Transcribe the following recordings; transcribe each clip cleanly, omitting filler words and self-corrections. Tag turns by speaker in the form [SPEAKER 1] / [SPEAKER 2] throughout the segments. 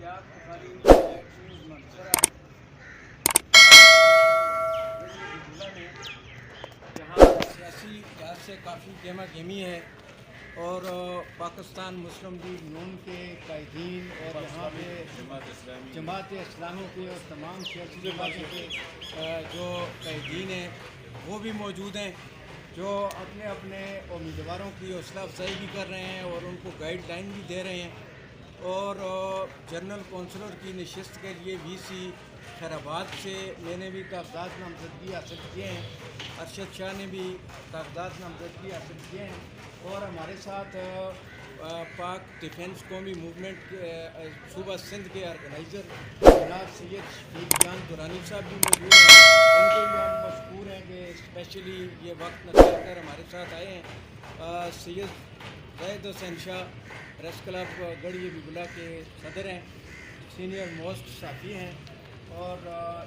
[SPEAKER 1] اشتیاق بخاری news منصورہ ضلع میں جہاں سیاسی لحاظ سے کافی گہما گہمی ہے اور پاکستان مسلم لیگ نون کے قائدین اور یہاں پہ جماعت اسلامی کے اور تمام سیاسی جماعتوں کے جو قائدین ہیں وہ بھی موجود ہیں، جو اپنے اپنے امیدواروں کی حوصلہ افزائی بھی کر رہے ہیں اور ان کو گائیڈ لائن بھی دے رہے ہیں۔ اور جنرل کونسلر کی نشست کے لیے وی سی خیر آباد سے میں نے بھی کاغذات نامزدگی حاصل کیے ہیں، ارشد شاہ نے بھی کاغذات نامزدگی حاصل کیے ہیں، اور ہمارے ساتھ پاک ڈیفنس قومی موومنٹ صوبہ سندھ کے آرگنائزر جناب سید شفیق جان دورانی صاحب بھی موجود ہیں۔ ان کے بھی ہم مشکور ہیں کہ اسپیشلی یہ وقت نکال کر ہمارے ساتھ آئے ہیں۔ سید زاہد حسین شاہ پریس کلب گڑھی بگلا کے صدر ہیں، سینئر موسٹ صحافی ہیں، اور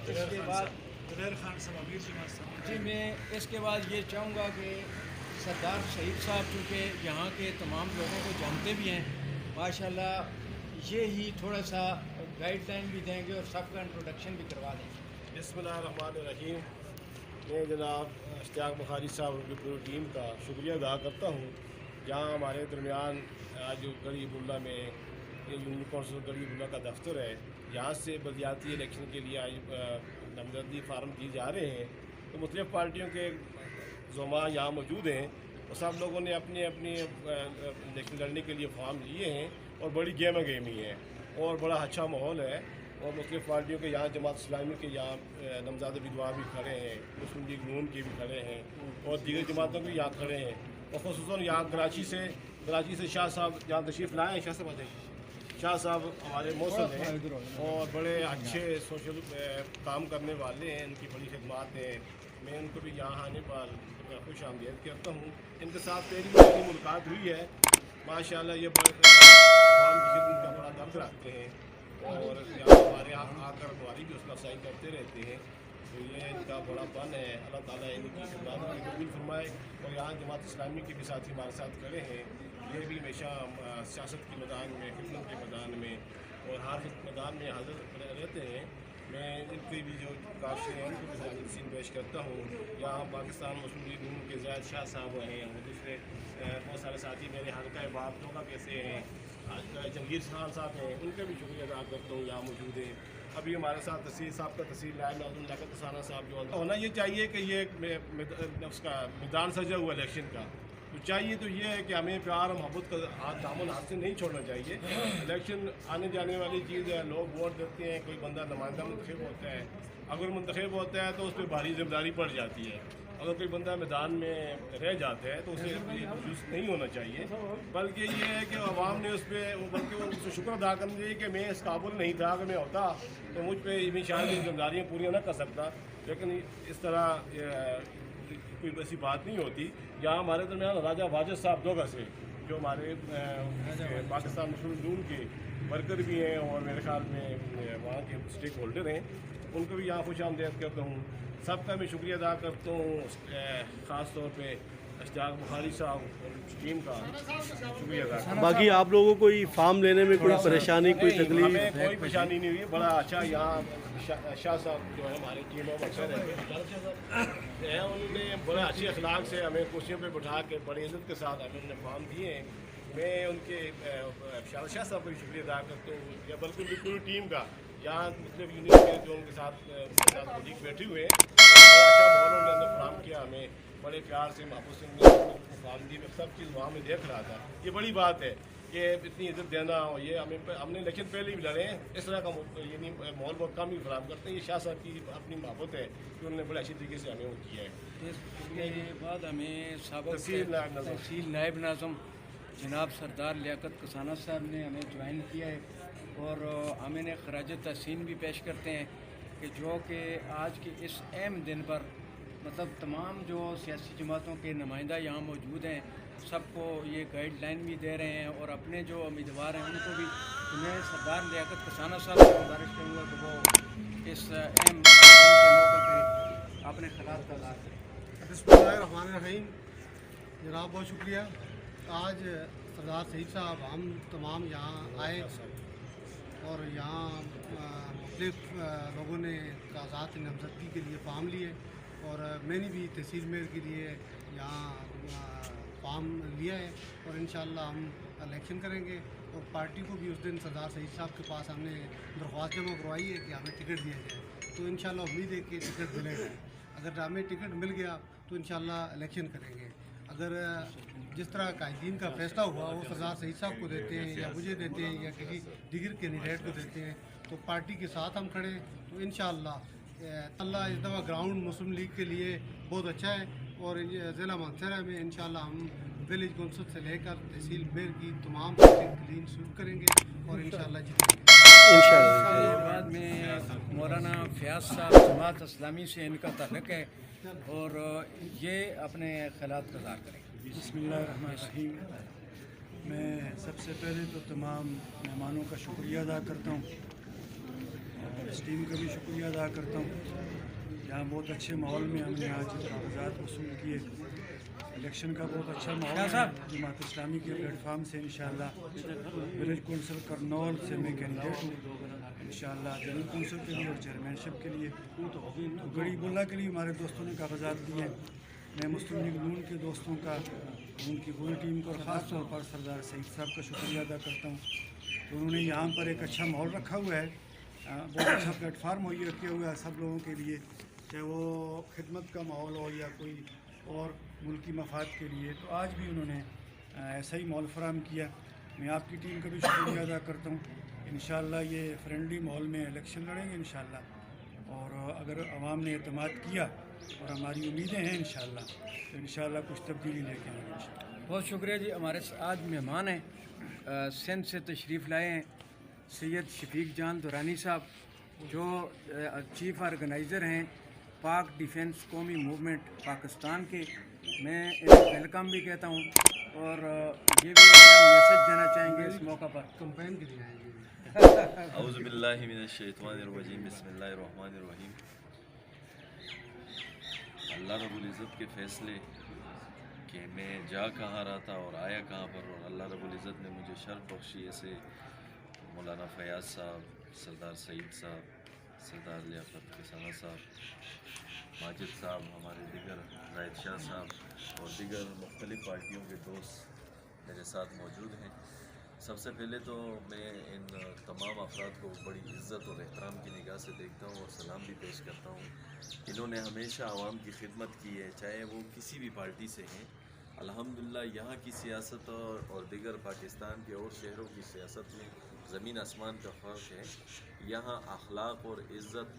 [SPEAKER 1] اس کے بعد جی میں اس کے بعد یہ چاہوں گا کہ سردار شہید صاحب چونکہ یہاں کے تمام لوگوں کو جانتے بھی ہیں ماشاءاللہ، یہ ہی تھوڑا سا گائیڈ لائن بھی دیں گے اور سب کا انٹروڈکشن بھی کروا دیں گے۔
[SPEAKER 2] بسم اللہ الرحمن الرحیم۔ میں جناب اشتیاق بخاری صاحب اور ان کی پوری ٹیم کا شکریہ ادا کرتا ہوں، جہاں ہمارے درمیان آج جو گڑھی بگلا میں یونین کونسل گڑھی بگلا کا دفتر ہے، یہاں سے بلدیاتی الیکشن کے لیے آج نامزدگی فارم دیے جا رہے ہیں، تو مختلف پارٹیوں کے زعماء یہاں موجود ہیں اور سب لوگوں نے اپنے الیکشن لڑنے کے لیے فارم لیے ہیں، اور بڑی گہما گہمی ہے اور بڑا اچھا ماحول ہے، اور مختلف پارٹیوں کے یہاں جماعت اسلامی کے یہاں نمزاد امیدوار بھی کھڑے ہیں، مسلم لیگ نون کے بھی کھڑے ہیں، اور دیگر جماعتوں کے بھی یہاں کھڑے ہیں، اور خصوصاً یہاں کراچی سے شاہ صاحب یہاں تشریف لائے ہیں۔ شاہ صاحب ہمارے موصل ہیں اور بڑے اچھے سوشل کام کرنے والے ہیں، ان کی بڑی خدمات ہیں، میں ان کو بھی یہاں آنے پر خوش آمدید کرتا ہوں۔ ان کے ساتھ پہلی میری ملاقات ہوئی ہے، ماشاءاللہ یہ عوام کی خدمت کا بڑا درد رکھتے ہیں، اور یہاں ہمارے یہاں آ کر ہماری بھی حوصلہ افزائی کرتے رہتے ہیں، تو یہ ان کا بڑا فن ہے۔ اللہ تعالیٰ ان کی خدمات کو قبول فرمائے، اور یہاں جماعت اسلامی کے بھی ساتھی ہمارے ساتھ کھڑے ہیں، یہ بھی ہمیشہ سیاست کے میدان میں، خدمت کے میدان میں اور ہر میدان میں حاضر رہتے ہیں۔ میں ان کے بھی جو کاشی ہیں ان کو بھی تحسین پیش کرتا ہوں۔ یہاں پاکستان مسلم لیگ نون کے زاہد شاہ صاحب ہیں، اور دوسرے بہت سارے ساتھی میرے حلقہ باب ٹوکا کیسے ہیں، جنگیر خان صاحب ہیں، ان کا بھی شکریہ ادا کرتا ہوں، یہاں موجود ہیں۔ ابھی ہمارے ساتھ تحصیل صاحب کا تحصیل نائب ناظم لیاقت کسانہ صاحب جو ہونا یہ چاہیے کہ یہ اس کا میدان سجا ہوا الیکشن کا، تو چاہیے تو یہ ہے کہ ہمیں پیار اور محبت کا دامن ہاتھ سے نہیں چھوڑنا چاہیے۔ الیکشن آنے جانے والی چیز ہے، لوگ ووٹ دیتے ہیں، کوئی بندہ نمائندہ منتخب ہوتا ہے، اگر منتخب ہوتا ہے تو اس پہ بھاری ذمہ داری پڑ جاتی ہے، اگر کوئی بندہ میدان میں رہ جاتا ہے تو اسے مایوس نہیں ہونا چاہیے، بلکہ یہ ہے کہ عوام نے اس پہ بلکہ اس سے شکر ادا کرنا چاہیے کہ میں اس قابل نہیں تھا، اگر میں ہوتا تو مجھ پہ میں شاید یہ ذمہ داریاں پوریاں نہ کر سکتا، لیکن اس طرح کوئی ایسی بات نہیں ہوتی۔ یہاں ہمارے درمیان راجہ واجد صاحب دوگا سے جو ہمارے پاکستان مسلم نون کے ورکر بھی ہیں اور میرے خیال میں وہاں کے اسٹیک ہولڈر ہیں، ان کو بھی یہاں خوش آمدید کرتا ہوں۔ سب کا میں شکریہ ادا کرتا ہوں، خاص طور پہ اشتیاق بخاری صاحب اور ٹیم کا شکریہ ادا کرتا ہوں۔
[SPEAKER 3] باقی آپ لوگوں کو کوئی فارم لینے میں کوئی پریشانی، کوئی تکلیف؟
[SPEAKER 2] ہمیں کوئی پریشانی نہیں ہوئی، بڑا اچھا یہاں شاہ صاحب جو ہے ہمارے ٹیم میں ہیں، انہوں نے بڑے اچھے اخلاق سے ہمیں کرسیوں پہ بٹھا کے بڑی عزت کے ساتھ ہمیں انہیں فارم دیے ہیں۔ میں ان کے شاہ صاحب کا بھی شکریہ ادا کرتا ہوں، یا بلکہ ان کی پوری ٹیم کا، یہاں مختلف یونٹ کے جو ان کے ساتھ کولیگ بیٹھے ہوئے ہیں، بڑا اچھا ماحول انہوں نے فراہم کیا، ہمیں بڑے پیار سے محبت سے فارم دی، سب چیز وہاں میں دیکھ رہا تھا۔ یہ بڑی بات ہے کہ اتنی عزت دینا، اور یہ ہم نے الیکشن پہلے بھی لڑے ہیں، اس طرح کا یعنی ماحول بہت کم ہی فراہم کرتے ہیں۔ یہ شاہ صاحب کی اپنی محبت ہے کہ انہوں نے بڑے اچھی طریقے سے ہمیں وہ کیا ہے۔
[SPEAKER 1] اس کے بعد ہمیں سابق تحصیل نائب ناظم جناب سردار لیاقت کسانہ صاحب نے ہمیں جوائن کیا ہے، اور ہم انہیں خراج تحسین بھی پیش کرتے ہیں کہ جو کہ آج کے اس اہم دن پر مطلب تمام جو سیاسی جماعتوں کے نمائندہ یہاں موجود ہیں، سب کو یہ گائیڈ لائن بھی دے رہے ہیں، اور اپنے جو امیدوار ہیں ان کو بھی میں سردار لیاقت کسانہ صاحب سے گزارش کروں گا کہ وہ اس اہم دن کے موقع پہ اپنے خلاف کا اظہار کریں۔
[SPEAKER 4] بسم اللہ الرحمن الرحیم۔ جناب بہت شکریہ، آج سردار شہید صاحب ہم تمام یہاں آئے اور یہاں مختلف لوگوں نے کاغذات نامزدگی کے لیے فارم لیے اور میں نے بھی تحصیل میر کے لیے یہاں فارم لیا ہے اور انشاءاللہ ہم الیکشن کریں گے اور پارٹی کو بھی اس دن سردار سعید صاحب کے پاس ہم نے درخواست جمع کروائی ہے کہ ہمیں ٹکٹ دیا جائے، تو انشاءاللہ امید ہے کہ ٹکٹ ملے گا۔ اگر ہمیں ٹکٹ مل گیا تو انشاءاللہ الیکشن کریں گے۔ اگر جس طرح قائدین کا فیصلہ ہوا وہ سردار سعید صاحب کو دیتے ہیں یا مجھے دیتے ہیں یا کسی دیگر کینڈیڈیٹ کو دیتے ہیں تو پارٹی کے ساتھ ہم کھڑے ہیں، تو انشاءاللہ اللہ اس دفعہ گراؤنڈ مسلم لیگ کے لیے بہت اچھا ہے اور ضلع مانسہرہ میں انشاءاللہ ہم ولیج کونسل سے لے کر تحصیل میر کی تمام سیٹیں کلین سویپ کریں گے اور انشاءاللہ جیتیں گے۔
[SPEAKER 1] اس کے بعد میں مولانا فیاض صاحب جماعت اسلامی سے ان کا تعلق ہے اور یہ اپنے خیالات کا اظہار کریں گے۔
[SPEAKER 5] بسم اللہ الرحمن الرحیم۔ میں سب سے پہلے تو تمام مہمانوں کا شکریہ ادا کرتا ہوں اور اس ٹیم کا بھی شکریہ ادا کرتا ہوں۔ یہاں بہت اچھے ماحول میں ہم نے آج کاغذات وصول کیے، الیکشن کا بہت اچھا ماحول ہے۔ جماعت اسلامی کے پلیٹ فارم سے انشاءاللہ ولیج کونسل کرنول سے میں کینڈیڈیٹ ہوں، انشاءاللہ جنرل کونسل کے لیے اور چیئرمین شپ کے لیے۔ تو گڑی بلا کے لیے ہمارے دوستوں نے کاغذات دیے۔ میں مسلم لیگ نون کے دوستوں کا، ان کی پوری ٹیم کو اور خاص طور پر سردار سعید صاحب کا شکریہ ادا کرتا ہوں کہ انہوں نے یہاں پر ایک اچھا ماحول رکھا ہوا ہے، بہت اچھا پلیٹ فارم مہیا کیا ہوا ہے سب لوگوں کے لیے، چاہے وہ خدمت کا ماحول ہو یا کوئی اور ملکی مفاد کے لیے۔ تو آج بھی انہوں نے ایسا ہی ماحول فراہم کیا۔ میں آپ کی ٹیم کا بھی شکریہ ادا کرتا ہوں۔ انشاءاللہ یہ فرینڈلی ماحول میں الیکشن لڑیں گے انشاءاللہ، اور اگر عوام نے اعتماد کیا اور ہماری امیدیں ہیں انشاءاللہ تو انشاءاللہ کچھ تبدیلی لے کے آئیں گے انشاءاللہ۔
[SPEAKER 1] بہت شکریہ جی۔ ہمارے آج مہمان ہیں سندھ سے تشریف لائے ہیں سید شفیق جان دورانی صاحب، جو چیف آرگنائزر ہیں پاک ڈیفنس قومی موومنٹ پاکستان کے۔ میں انہیں ویلکم بھی کہتا ہوں اور یہ بھی میسج دینا چاہیں گے اس موقع پر۔
[SPEAKER 4] کمپین کے لیے آئیں گے۔
[SPEAKER 6] اعوذ باللہ من الشیطان الرجیم، بسم اللہ الرحمن الرحیم۔ اللہ رب العزت کے فیصلے کہ میں جا کہاں رہا تھا اور آیا کہاں پر، اور اللہ رب العزت نے مجھے شرف بخشی ایسے مولانا فیاض صاحب، سردار سعید صاحب، سردار لیاقت کسانہ صاحب، ماجد صاحب، ہمارے دیگر زاہد شاہ صاحب اور دیگر مختلف پارٹیوں کے دوست میرے ساتھ موجود ہیں۔ سب سے پہلے تو میں ان تمام افراد کو بڑی عزت اور احترام کی نگاہ سے دیکھتا ہوں اور سلام بھی پیش کرتا ہوں۔ انہوں نے ہمیشہ عوام کی خدمت کی ہے، چاہے وہ کسی بھی پارٹی سے ہیں۔ الحمدللہ یہاں کی سیاست اور دیگر پاکستان کے اور شہروں کی سیاست میں زمین آسمان کا فرق ہے۔ یہاں اخلاق اور عزت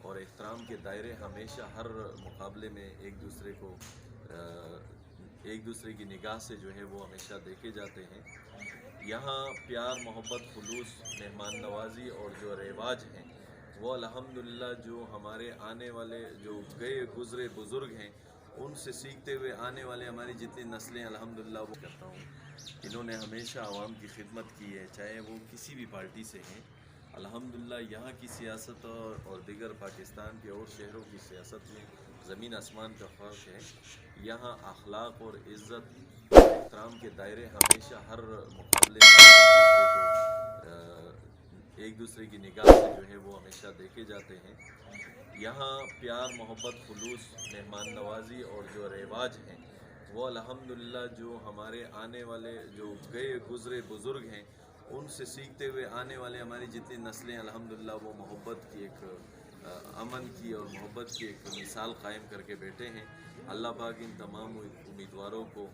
[SPEAKER 6] اور احترام کے دائرے ہمیشہ ہر مقابلے میں ایک دوسرے کی نگاہ سے جو ہے وہ ہمیشہ دیکھے جاتے ہیں۔ یہاں پیار، محبت، خلوص، مہمان نوازی اور جو رواج ہیں وہ الحمدللہ جو ہمارے آنے والے جو گئے گزرے بزرگ ہیں ان سے سیکھتے ہوئے آنے والے ہماری جتنی نسلیں الحمدللہ وہ کرتا ہوں۔ انہوں نے ہمیشہ عوام کی خدمت کی ہے، چاہے وہ کسی بھی پارٹی سے ہیں۔ الحمدللہ یہاں کی سیاست اور دیگر پاکستان کے اور شہروں کی سیاست میں زمین آسمان کا فرق ہے۔ یہاں اخلاق اور عزت اور احترام کے دائرے ہمیشہ ہر مقابلے میں ایک دوسرے کی نگاہ سے جو ہے وہ ہمیشہ دیکھے جاتے ہیں۔ یہاں پیار، محبت، خلوص، مہمان نوازی اور جو رواج ہیں وہ الحمدللہ جو ہمارے آنے والے جو گئے گزرے بزرگ ہیں ان سے سیکھتے ہوئے آنے والے ہماری جتنی نسلیں الحمدللہ وہ محبت کی ایک امن کی اور محبت کی ایک مثال قائم کر کے بیٹھے ہیں۔ اللہ پاک ان تمام امیدواروں کو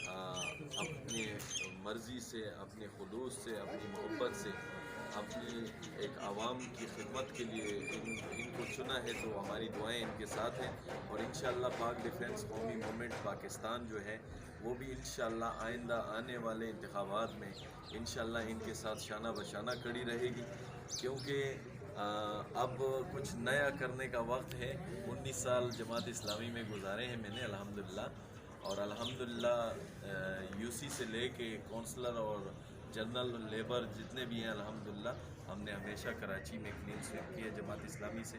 [SPEAKER 6] اپنے مرضی سے، اپنے خلوص سے، اپنی محبت سے، اپنی ایک عوام کی خدمت کے لیے ان کو چنا ہے، تو ہماری دعائیں ان کے ساتھ ہیں۔ اور انشاءاللہ پاک ڈیفنس قومی موومنٹ پاکستان جو ہے وہ بھی انشاءاللہ آئندہ آنے والے انتخابات میں انشاءاللہ ان کے ساتھ شانہ بشانہ کھڑی رہے گی، کیونکہ اب کچھ نیا کرنے کا وقت ہے۔ 19 سال جماعت اسلامی میں گزارے ہیں میں نے الحمدللہ، اور الحمدللہ یو سی سے لے کے کونسلر اور جنرل لیبر جتنے بھی ہیں الحمدللہ ہم نے ہمیشہ کراچی میں کلین سویپ کیا جماعت اسلامی سے،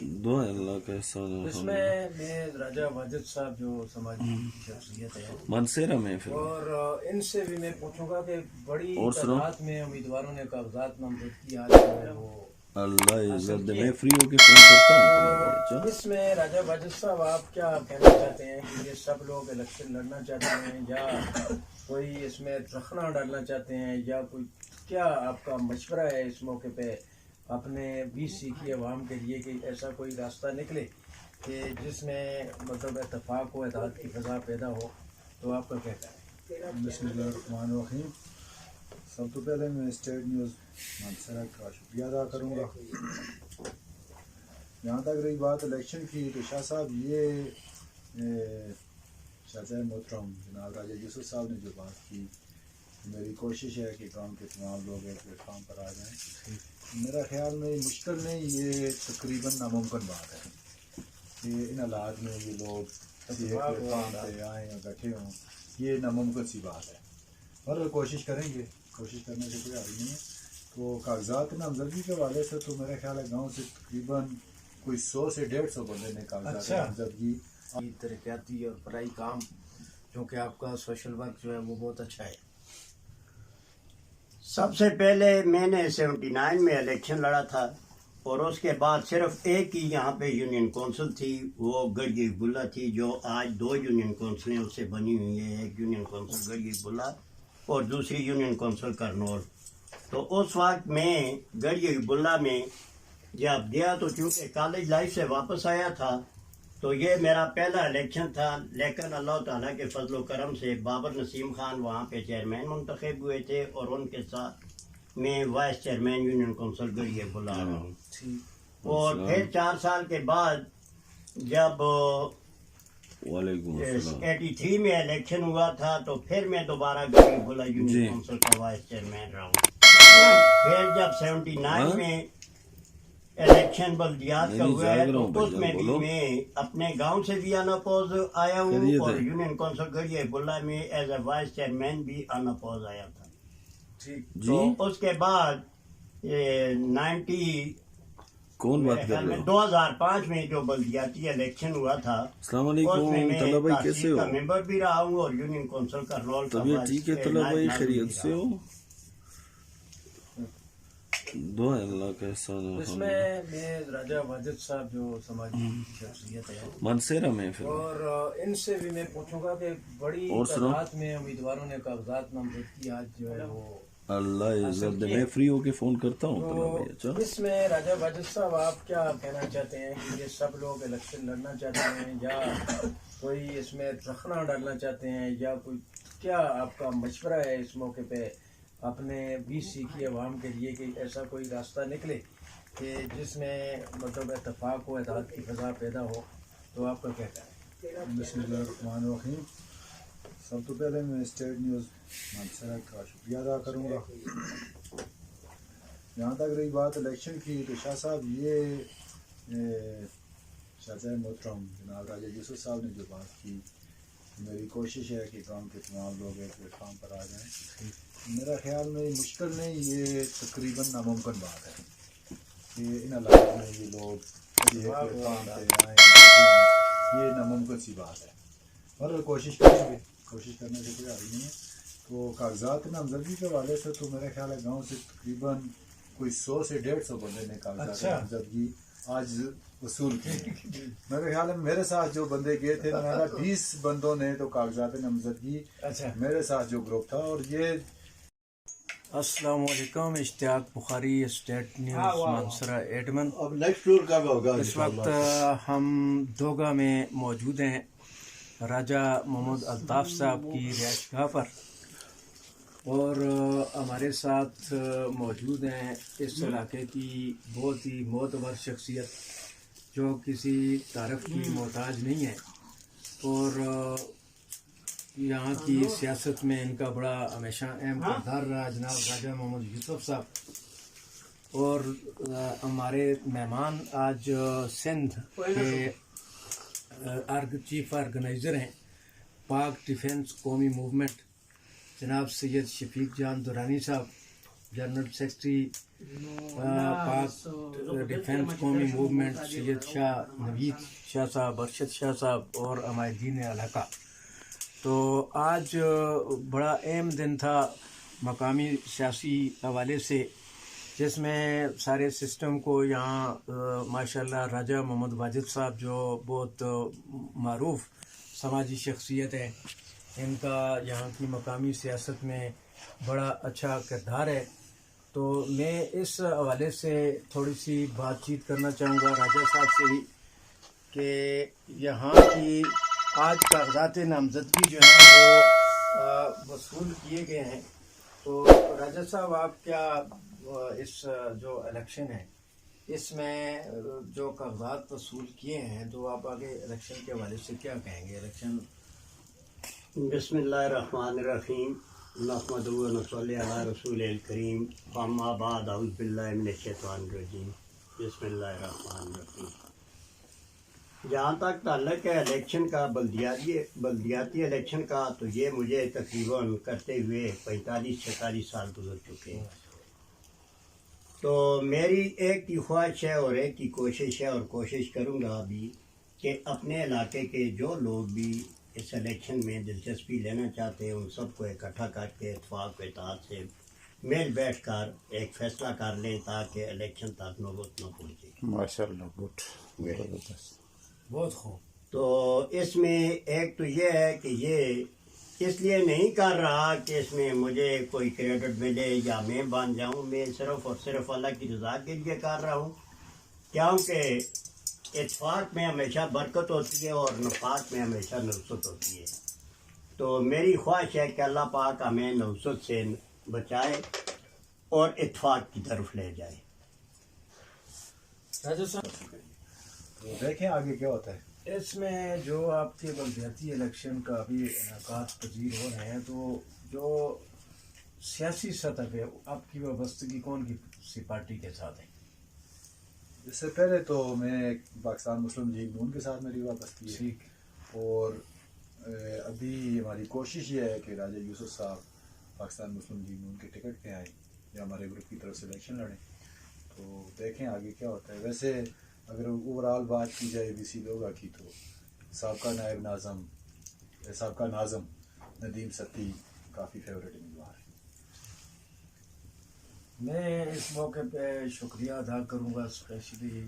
[SPEAKER 6] دعا اللہ کا احسان
[SPEAKER 1] اس میں راجہ واجد صاحب جو سماجی شخصیت ہے
[SPEAKER 6] منصیرہ میں پھر
[SPEAKER 1] اور ان سے بھی میں پوچھوں گا کہ بڑی
[SPEAKER 6] اور سنو
[SPEAKER 1] تعداد میں امیدواروں نے کاغذات نامزد کی آج جو ہے وہ
[SPEAKER 6] اللہ عزت دے. میں فری ہو کے فون کرتا ہوں.
[SPEAKER 1] تو اس میں راجہ واجد صاحب آپ کیا کہنا چاہتے ہیں کہ یہ سب لوگ الیکشن لڑنا چاہتے ہیں یا کوئی اس میں رخنا ڈالنا چاہتے ہیں یا کوئی کیا آپ کا مشورہ ہے اس موقع پہ اپنے 20 سیکھی عوام کے لیے کہ ایسا کوئی راستہ نکلے کہ جس میں مطلب اتفاق و اتحاد کی فضا پیدا ہو تو آپ کا کیا کہنا ہے؟
[SPEAKER 5] بسم اللہ الرحمن الرحیم. سب تو پہلے میں اسٹیٹ نیوز منصرہ کا شکریہ ادا کروں گا. جہاں تک رہی بات الیکشن کی تو شاہ صاحب یہ شاہ صاحب محترم جناب راجہ یوسف صاحب نے جو بات کی میری کوشش ہے کہ گاؤں کے تمام لوگ ایک پلیٹ فارم پر آ جائیں. میرا خیال میں مشکل نہیں، یہ تقریباً ناممکن بات ہے کہ ان حالات میں یہ لوگ ایک پلیٹ فارم پہ آئیں اور بیٹھے ہوں. یہ ناممکن سی بات ہے اور کوشش کریں گے، کوشش کرنے سے کوئی حل نہیں ہے. تو کاغذات نامزدگی کے حوالے سے تو میرا خیال ہے گاؤں سے تقریباً کوئی 100 سے 150 بندے نے کاغذات نامزدگی.
[SPEAKER 1] ترقیاتی اور پڑھائی کام کیونکہ آپ کا سوشل ورک جو ہے وہ بہت اچھا ہے.
[SPEAKER 7] سب سے پہلے میں نے 79 میں الیکشن لڑا تھا اور اس کے بعد صرف ایک ہی یہاں پہ یونین کونسل تھی، وہ گڑی بلا تھی، جو آج 2 یونین کونسلیں اس سے بنی ہوئی ہیں. ایک یونین کونسل گڑی بلا اور دوسری یونین کونسل کرنول. تو اس وقت میں گڑی بلا میں جب گیا تو چونکہ کالج لائف سے واپس آیا تھا تو یہ میرا پہلا الیکشن تھا، لیکن اللہ تعالیٰ کے فضل و کرم سے بابر نسیم خان وہاں پہ چیئرمین منتخب ہوئے تھے اور ان کے ساتھ میں وائس چیئرمین یونین کونسل گڑیے بلا رہا ہوں. اور پھر 4 سال کے بعد جب 83 میں الیکشن ہوا تھا تو پھر میں دوبارہ گڑیے بلا یونین کونسل کا وائس چیئرمین رہا ہوں. پھر جب 79 میں الیکشن بلدیات کا ہوا ہے تو اس میں بھی میں اپنے گاؤں سے بھی اناپوز آیا ہوں اور یونین کونسل گڑیے بلا میں ایز اے وائس چیئرمین بھی اناپوز آیا تھا. تو اس کے بعد 2005 میں جو بلدیاتی الیکشن ہوا تھا
[SPEAKER 6] السلام
[SPEAKER 7] اس
[SPEAKER 6] علیکم
[SPEAKER 7] میں میں
[SPEAKER 6] طلبہ بھائی، کیسے
[SPEAKER 7] تحصیل
[SPEAKER 6] ہو؟
[SPEAKER 7] کا ممبر بھی رہا ہوں اور یونین کونسل کا رول کا
[SPEAKER 6] طبیعت ٹھیک ہے طلبہ بھائی؟ خیریت سے ہو؟ دعا اللہ کا احسان
[SPEAKER 1] اس میں راجہ واجد صاحب جو سماجی شخصیت ہے
[SPEAKER 6] منصیرہ میں پھر
[SPEAKER 1] اور ان سے بھی میں پوچھوں گا کہ بڑی
[SPEAKER 6] اور سنو
[SPEAKER 1] تعداد میں امیدواروں نے کاغذات نامزد کی آج جو ہے وہ
[SPEAKER 6] اللہ عزت دے. میں فری ہو کے فون کرتا ہوں طلبہ بھائی. اچھا
[SPEAKER 1] اس میں راجہ واجد صاحب آپ کیا کہنا چاہتے ہیں کہ یہ سب لوگ الیکشن لڑنا چاہتے ہیں یا کوئی اس میں رخنا ڈالنا چاہتے ہیں یا کوئی کیا آپ کا مشورہ ہے اس موقع پہ اپنے 20 سیکھی عوام کے لیے کہ ایسا کوئی راستہ نکلے کہ جس میں مطلب اتفاق و اتحاد کی فضا پیدا ہو تو آپ کا کیا کہنا ہے؟
[SPEAKER 5] بسم اللہ الرحمن الرحیم. سب تو پہلے میں اسٹیٹ نیوز منصرہ کا شکریہ ادا کروں گا. جہاں تک رہی بات الیکشن کی تو شاہ صاحب یہ شاہ صاحب محترم جناب راجہ یوسف صاحب نے جو بات کی میری کوشش ہے کہ گاؤں کے تمام لوگ ایک پلیٹ فارم پر آ جائیں. میرا خیال میں مشکل نہیں، یہ تقریباً ناممکن بات ہے کہ ان حالات میں یہ لوگ ایک پلیٹ فارم پہ آئیں. یہ ناممکن سی بات ہے اور کوشش کریں گے، کوشش کرنے سے کوئی حل نہیں ہے. تو کاغذات نامزدگی کے حوالے سے تو میرا خیال ہے گاؤں سے تقریباً کوئی 100 سے 150 بندے نے کاغذات نامزدگی آج وصول کی. میرے خیال میں میرے ساتھ جو بندے گئے تھے 20 بندوں نے تو کاغذات نامزدگی میرے ساتھ جو گروپ تھا. اور یہ
[SPEAKER 1] السلام علیکم، اشتیاق بخاری، اسٹیٹ نیوز منصرہ ایڈمن.
[SPEAKER 3] اب نیکسٹ ٹور کب ہوگا؟
[SPEAKER 1] اس وقت ہم دوگا میں موجود ہیں راجہ محمد الطاف صاحب کی رہائش گاہ پر اور ہمارے ساتھ موجود ہیں اس علاقے کی بہت ہی معتبر شخصیت جو کسی تعارف کی محتاج نہیں ہے اور یہاں کی سیاست میں ان کا بڑا ہمیشہ اہم کردار رہا جناب راجہ محمد یوسف صاحب. اور ہمارے مہمان آج سندھ کے چیف آرگنائزر ہیں پاک ڈیفینس قومی موومنٹ جناب سید شفیق جان درانی صاحب
[SPEAKER 8] جنرل سیکرٹری پاک ڈیفینس قومی موومنٹ سید شاہ نوید شاہ صاحب، ارشد شاہ صاحب اور عمائدین علاقہ، تو آج بڑا اہم دن تھا مقامی سیاسی حوالے سے، جس میں سارے سسٹم کو یہاں ماشاءاللہ راجہ محمد واجد صاحب جو بہت معروف سماجی شخصیت ہے، ان کا یہاں کی مقامی سیاست میں بڑا اچھا کردار ہے، تو میں اس حوالے سے تھوڑی سی بات چیت کرنا چاہوں گا راجہ صاحب سے بھی کہ یہاں کی آج کاغذات نامزدگی جو ہیں وہ وصول کیے گئے ہیں، تو راجہ صاحب آپ کیا اس جو الیکشن ہے اس میں جو کاغذات وصول کیے ہیں تو آپ آگے الیکشن کے حوالے سے کیا کہیں گے؟ الیکشن
[SPEAKER 7] بسم اللہ الرحمن الرحیم، نحمدہ و نصلی علی رسول الکریم، اما بعد، اعوذ باللہ من الشیطان الرجیم، بسم اللہ الرحمن الرحیم۔ جہاں تک تعلق ہے الیکشن کا، بلدیاتی الیکشن کا، تو یہ مجھے تقریباً کرتے ہوئے 45-46 سال گزر چکے ہیں۔ تو میری ایک کی خواہش ہے اور ایک کی کوشش ہے، اور کوشش کروں گا ابھی کہ اپنے علاقے کے جو لوگ بھی اس الیکشن میں دلچسپی لینا چاہتے ہیں ان سب کو اکٹھا کر کے اتفاق و اتحاد سے مل بیٹھ کر ایک فیصلہ کر لیں تاکہ الیکشن تک نوبت نہ پہنچے۔
[SPEAKER 2] ماشاءاللہ،
[SPEAKER 8] بہت خوب۔
[SPEAKER 7] تو اس میں ایک تو یہ ہے کہ یہ اس لیے نہیں کر رہا کہ اس میں مجھے کوئی کریڈٹ ملے یا میں بن جاؤں، میں صرف اور صرف اللہ کی رضا کے لیے کر رہا ہوں، کیونکہ اتفاق میں ہمیشہ برکت ہوتی ہے اور نفاق میں ہمیشہ نفست ہوتی ہے۔ تو میری خواہش ہے کہ اللہ پاک ہمیں نفست سے بچائے اور اتفاق کی طرف لے جائے۔
[SPEAKER 8] راجہ صاحب
[SPEAKER 5] دیکھیں آگے کیا ہوتا ہے۔
[SPEAKER 8] اس میں جو آپ کے بلدیاتی الیکشن کا ابھی انعقاد پذیر ہو رہے ہیں، تو جو سیاسی سطح پہ آپ کی وابستگی کون سی پارٹی کے ساتھ ہے؟
[SPEAKER 5] اس سے پہلے تو میں پاکستان مسلم لیگ نون کے ساتھ میری وابستگی ہے،
[SPEAKER 8] ٹھیک،
[SPEAKER 5] اور ابھی ہماری کوشش یہ ہے کہ راجہ یوسف صاحب پاکستان مسلم لیگ نون کے ٹکٹ پہ آئیں یا ہمارے گروپ کی طرف سے الیکشن لڑیں، تو دیکھیں آگے کیا ہوتا ہے۔ ویسے اگر اوورال بات کی جائے بی سی لوگا کی، تو سابقہ ناظم ندیم ستی کافی فیوریٹ امیدوار ہے۔
[SPEAKER 8] میں اس موقع پہ شکریہ ادا کروں گا اسپیشلی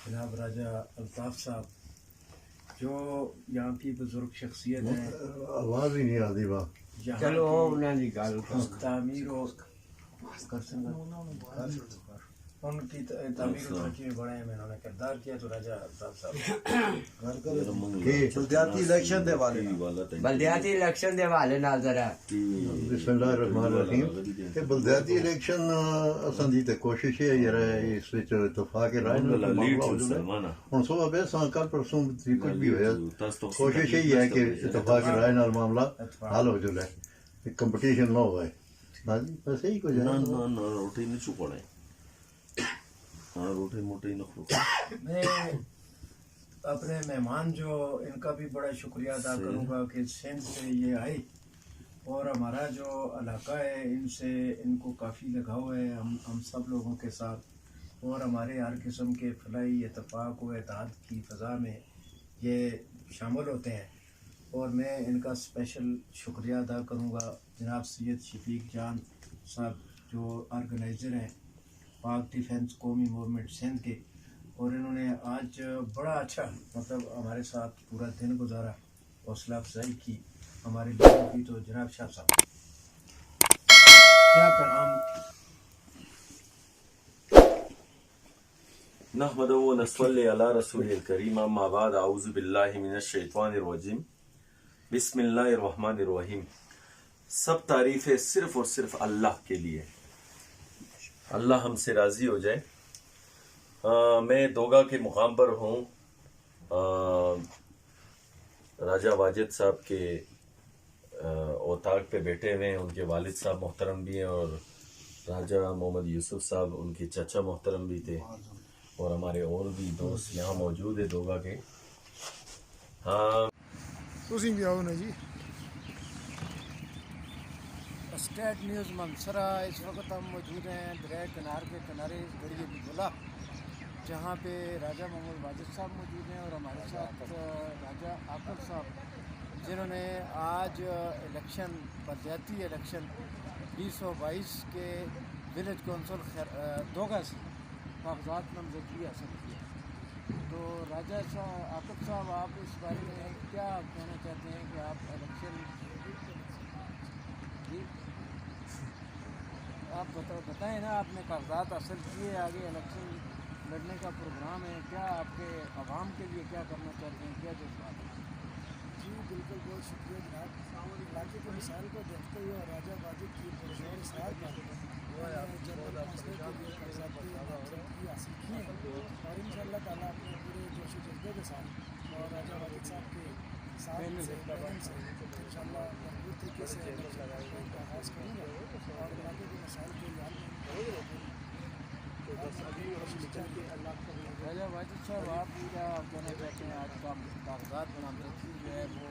[SPEAKER 8] جناب راجہ الطاف صاحب جو یہاں کی بزرگ شخصیت ہیں،
[SPEAKER 3] آواز ہی نہیں آتی با
[SPEAKER 8] تعمیر و ان کی تعمیر و ترقی میں بڑے میں انہوں نے کردار کیا، تو راجہ الطاف صاحب
[SPEAKER 5] بلدیاتی الیکشن دے والے
[SPEAKER 9] بلدیاتی الیکشن دے حوالے نال ذرا
[SPEAKER 3] بسم اللہ الرحمن الرحیم۔ کہ بلدیاتی الیکشن اساں دی تے کوشش ہے یار اس وچ اتفاق رائے ہن صبح بیساں کل پرسوں کچھ بھی ہویا، کوشش یہی ہے کہ اتفاق رائے نال معاملہ حل ہو جائے، کمپٹیشن نہ ہوئے۔ بس یہی کچھ ہے۔
[SPEAKER 8] میں اپنے مہمان جو ان کا بھی بڑا شکریہ ادا کروں گا کہ سندھ سے یہ آئے، اور ہمارا جو علاقہ ہے ان سے ان کو کافی لگاؤ ہے ہم سب لوگوں کے ساتھ، اور ہمارے ہر قسم کے فلاحی اتفاق و اتحاد کی فضا میں یہ شامل ہوتے ہیں، اور میں ان کا اسپیشل شکریہ ادا کروں گا جناب سید شفیق جان صاحب جو آرگنائزر ہیں پاک ڈیفینس قومی موومنٹ سندھ کے، اور انہوں نے آج بڑا اچھا مطلب ہمارے ساتھ پورا دن گزارا، حوصلہ افزائی کی ہمارے لوگوں کی۔ تو جناب شاہ صاحب کیا پیغام؟
[SPEAKER 6] نحمدہ و نصلی علی رسول الکریم، اما بعد، اعوذ باللہ من الشیطان الرجیم، بسم اللہ الرحمن الرحیم۔ سب تعریفیں صرف اور صرف اللہ کے لیے، اللہ ہم سے راضی ہو جائے۔ میں دوگا کے مقام پر ہوں، راجہ واجد صاحب کے اوتاق پہ بیٹھے ہوئے ہیں، ان کے والد صاحب محترم بھی ہیں، اور راجہ محمد یوسف صاحب ان کے چچا محترم بھی تھے، اور ہمارے اور بھی دوست یہاں موجود ہیں دوگا کے۔ ہاں
[SPEAKER 2] تسی بھی آؤ نا جی۔
[SPEAKER 1] State news منصرہ. اس وقت ہم موجود ہیں دریا کنار کے کنارے گڑی بلا جہاں پہ راجہ محمد واجد صاحب موجود ہیں اور ہمارے ساتھ راجہ عاقب صاحب جنہوں نے آج الیکشن بلدیاتی الیکشن 2022 کے ولیج کونسل دوگا سے کاغذات نامزدگی حاصل کیا. تو راجہ صاحب عاقب صاحب آپ اس بارے میں کیا کہنا چاہتے ہیں کہ آپ الیکشن جی آپ بتائیں نا, آپ نے کاغذات حاصل کیے, آگے الیکشن لڑنے کا پروگرام ہے, کیا آپ کے عوام کے لیے کیا کرنا چاہتے ہیں, کیا جذبات ہے؟
[SPEAKER 10] جی بالکل, بہت شکریہ جناب. علاقے کے مسائل کو دیکھتے ہوئے اور راجہ واجد کی پرزور اصرار پر جنرل کونسلر کے لیے کاغذاتی نامزدگی حاصل کی ہے اور ان شاء اللہ تعالیٰ اپنے پورے جوش و جذبے کے ساتھ اور راجہ واجد صاحب کے ساتھ سے ان شاء اللہ بھرپور طریقے سے الیکشن کا آغاز کروں گا اور علاقے کے مسائل کے حل
[SPEAKER 1] راجہ واجد صاحب آپ کیا کہنا چاہتے ہیں؟ آج کا کاغذات نامزدگی جو ہے وہ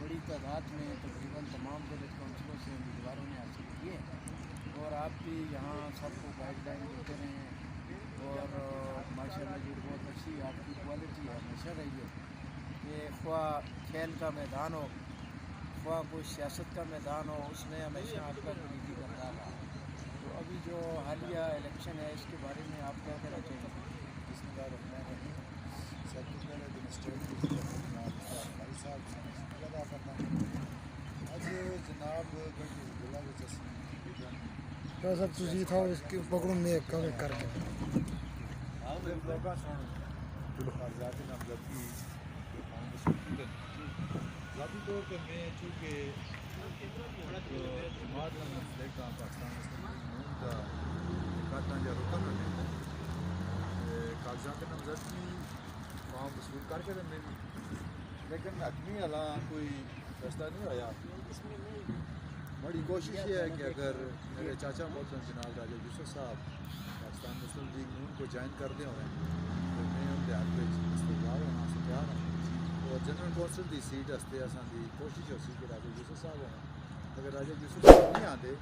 [SPEAKER 1] بڑی تعداد میں تقریباً تمام ولیج کونسلوں سے امیدواروں نے حاصل کیے اور آپ بھی یہاں سب کو گائیڈ لائن دیتے رہے ہیں اور ماشاء اللہ یہ بہت اچھی آپ کی کوالٹی ہمیشہ رہی ہے کہ خواہ کھیل کا میدان ہو خواہ کوئی سیاست کا میدان ہو, اس میں ہمیشہ آپ کا کلیدی کردار رہا. تو ابھی جو حالیہ الیکشن ہے اس کے بارے میں آپ کیا کہنا چاہیں گے؟
[SPEAKER 11] بسم اللہ الرحمن الرحیم. سب سے پہلے ایڈمنسٹریٹو بھائی صاحب شکریہ ادا کرتا ہوں. آج جناب گڑی ضلع
[SPEAKER 10] سر تھی تھا اس کے پکڑوں میں کم کر کے
[SPEAKER 11] کاغذاتی نامزدگی ذاتی طور پہ میں چونکہ جماعت مسلک کا پاکستان مسلم کا کاتنا یا رکن رہے کاغذات نامزدگی وہاں وصول کر کے رہنے لیکن حتمی علا کوئی فیصلہ نہیں ہوا. بڑی کوشش یہ ہے کہ اگر میرے چاچا محترم جناب راجہ یوسف صاحب پاکستان مسلم لیگ نون کو جوائن کر دے ہوئے تو میں ان کے ہاتھ پہ استقبال ہونا سے تیار ہوں اور جنرل کونسل کی سیٹ ہستے اصل کی کوشش ہوتی کہ راجہ یوسف صاحب ہوں. اگر راجہ یوسف صاحب نہیں آتے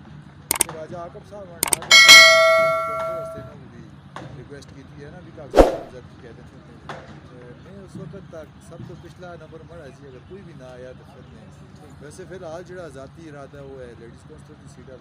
[SPEAKER 11] تو راجہ عاقب صاحب ہستے نے بھی ریکویسٹ کی ہے نا بھی کاغذات نامزدگی کہتے ہیں. میں اس وقت تک سب تو پچھلا نمبر مرا جی اگر کوئی بھی نہ آیا تو پھر میں ویسے فی الحال جڑا ذاتی ارادہ ہے وہ ہے لیڈیز کونسلر کی سیٹ ہے.